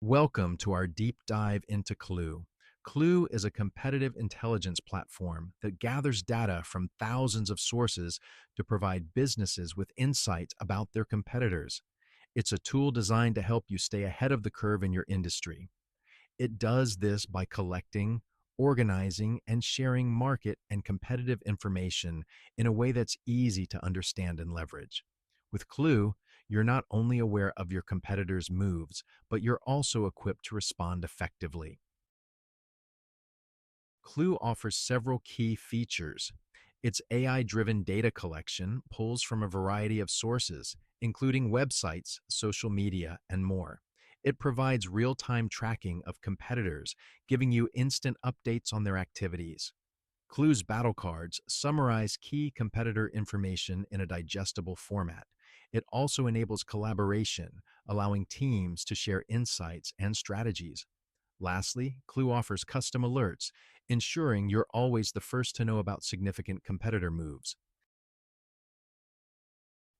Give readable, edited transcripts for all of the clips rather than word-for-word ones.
Welcome to our deep dive into Klue. Klue is a competitive intelligence platform that gathers data from thousands of sources to provide businesses with insights about their competitors. It's a tool designed to help you stay ahead of the curve in your industry. It does this by collecting, organizing, and sharing market and competitive information in a way that's easy to understand and leverage. With Clue, you're not only aware of your competitors' moves, but you're also equipped to respond effectively. Clue offers several key features. Its AI driven data collection pulls from a variety of sources, including websites, social media, and more. It provides real time tracking of competitors, giving you instant updates on their activities. Clue's battle cards summarize key competitor information in a digestible format. It also enables collaboration, allowing teams to share insights and strategies. Lastly, Clue offers custom alerts, ensuring you're always the first to know about significant competitor moves.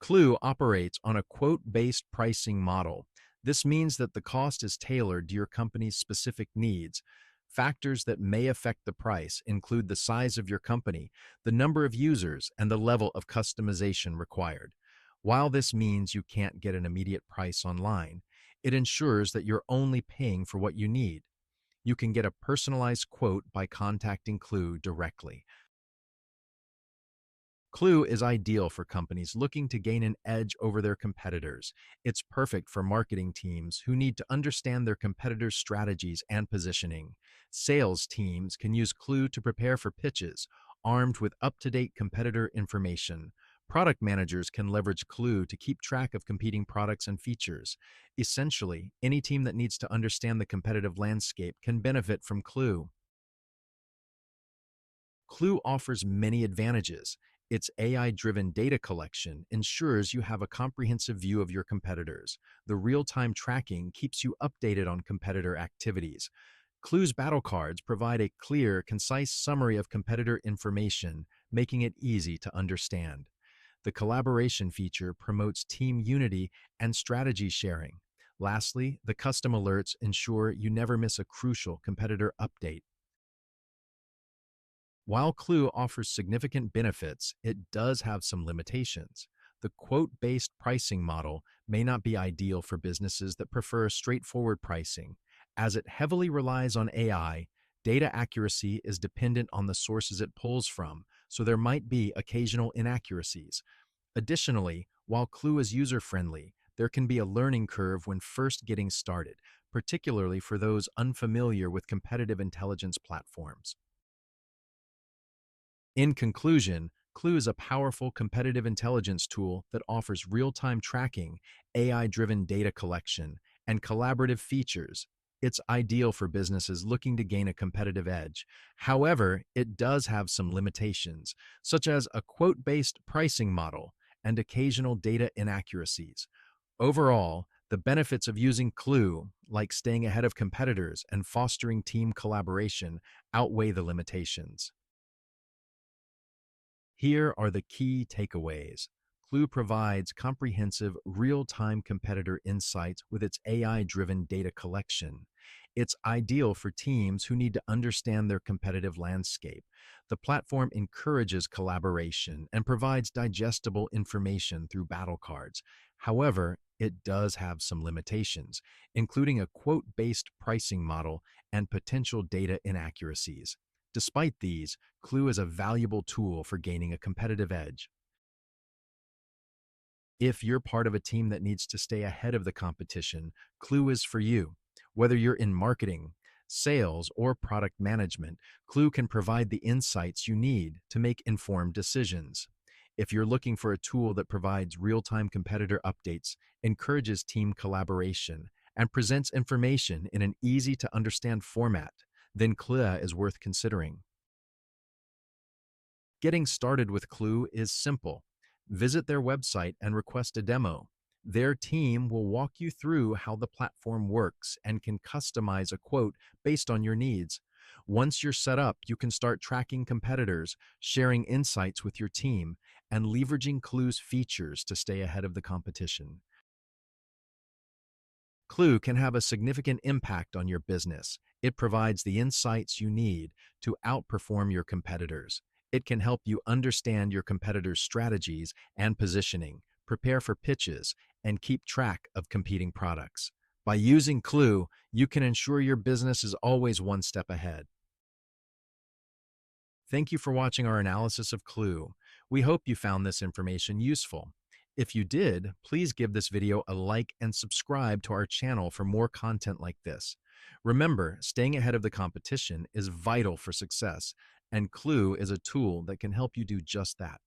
Clue operates on a quote-based pricing model. This means that the cost is tailored to your company's specific needs. Factors that may affect the price include the size of your company, the number of users, and the level of customization required. While this means you can't get an immediate price online, it ensures that you're only paying for what you need. You can get a personalized quote by contacting Clue directly. Clue is ideal for companies looking to gain an edge over their competitors. It's perfect for marketing teams who need to understand their competitors' strategies and positioning. Sales teams can use Clue to prepare for pitches, armed with up-to-date competitor information. Product managers can leverage Clue to keep track of competing products and features. Essentially, any team that needs to understand the competitive landscape can benefit from Clue. Clue offers many advantages. Its AI driven data collection ensures you have a comprehensive view of your competitors. The real time tracking keeps you updated on competitor activities. Clue's battle cards provide a clear, concise summary of competitor information, making it easy to understand. The collaboration feature promotes team unity and strategy sharing. Lastly, the custom alerts ensure you never miss a crucial competitor update. While Clue offers significant benefits, it does have some limitations. The quote-based pricing model may not be ideal for businesses that prefer straightforward pricing. As it heavily relies on AI, data accuracy is dependent on the sources it pulls from, so there might be occasional inaccuracies. Additionally, while Clue is user-friendly, there can be a learning curve when first getting started, particularly for those unfamiliar with competitive intelligence platforms. In conclusion, Clue is a powerful competitive intelligence tool that offers real-time tracking, AI-driven data collection, and collaborative features. It's ideal for businesses looking to gain a competitive edge. However, it does have some limitations, such as a quote-based pricing model and occasional data inaccuracies. Overall, the benefits of using Clue, like staying ahead of competitors and fostering team collaboration, outweigh the limitations. Here are the key takeaways. Clue provides comprehensive, real-time competitor insights with its AI-driven data collection. It's ideal for teams who need to understand their competitive landscape. The platform encourages collaboration and provides digestible information through battle cards. However, it does have some limitations, including a quote-based pricing model and potential data inaccuracies. Despite these, Clue is a valuable tool for gaining a competitive edge. If you're part of a team that needs to stay ahead of the competition, Clue is for you. Whether you're in marketing, sales, or product management, Clue can provide the insights you need to make informed decisions. If you're looking for a tool that provides real-time competitor updates, encourages team collaboration, and presents information in an easy-to-understand format, then Clue is worth considering. Getting started with Clue is simple. Visit their website and request a demo. Their team will walk you through how the platform works and can customize a quote based on your needs. Once you're set up, you can start tracking competitors, sharing insights with your team, and leveraging Clue's features to stay ahead of the competition. Klue can have a significant impact on your business. It provides the insights you need to outperform your competitors. It can help you understand your competitors' strategies and positioning, prepare for pitches, and keep track of competing products. By using Klue, you can ensure your business is always one step ahead. Thank you for watching our analysis of Klue. We hope you found this information useful. If you did, please give this video a like and subscribe to our channel for more content like this. Remember, staying ahead of the competition is vital for success, and Klue is a tool that can help you do just that.